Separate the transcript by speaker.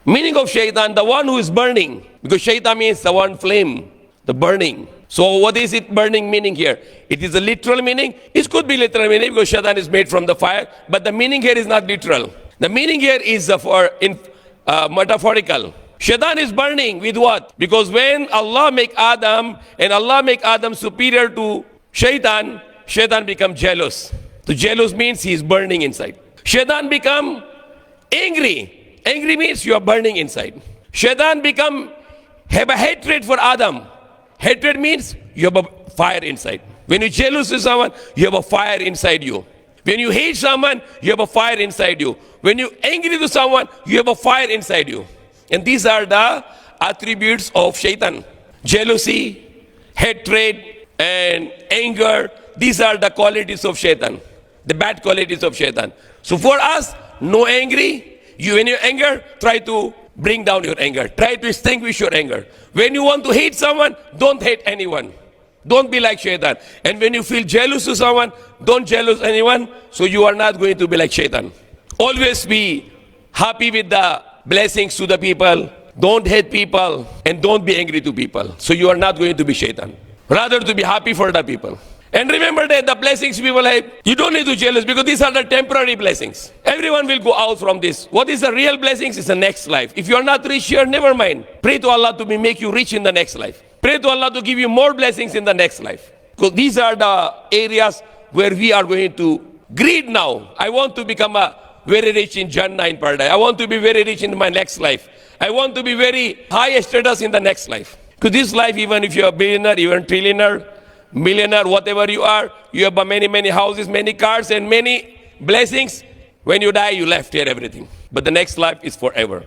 Speaker 1: Meaning of shaitan, the one who is burning. Because shaitan means the one flame, the burning. So what is it burning meaning here? It is a literal meaning. It could be literal meaning because shaitan is made from the fire. But the meaning here is not literal. The meaning here is metaphorical. Shaitan is burning with what? Because when Allah make Adam and Allah make Adam superior to shaitan, shaitan become jealous. So jealous means he is burning inside. Shaitan become angry. Angry means you are burning inside. Shaitan have a hatred for Adam. Hatred means you have a fire inside. When you jealous to someone, you have a fire inside you. When you hate someone, you have a fire inside you. When you angry to someone, you have a fire inside you. And these are the attributes of shaitan. Jealousy, hatred, and anger. These are the qualities of shaitan. The bad qualities of shaitan. So for us, no angry. When you anger, try to bring down your anger. Try to extinguish your anger. When you want to hate someone, don't hate anyone. Don't be like shaitan. And when you feel jealous to someone, don't jealous anyone. So you are not going to be like shaitan. Always be happy with the blessings to the people. Don't hate people. And don't be angry to people. So you are not going to be shaitan. Rather to be happy for the people. And remember that the blessings people have, you don't need to jealous because these are the temporary blessings. Everyone will go out from this. What is the real blessings is the next life. If you are not rich here, never mind. Pray to Allah to make you rich in the next life. Pray to Allah to give you more blessings in the next life. Because these are the areas where we are going to greed now. I want to become very rich in Jannah in paradise. I want to be very rich in my next life. I want to be very high status in the next life. Because this life, even if you are a billionaire, even trillionaire, millionaire, whatever you are, you have many houses, many cars, and many blessings. When you die, you left here everything. But the next life is forever.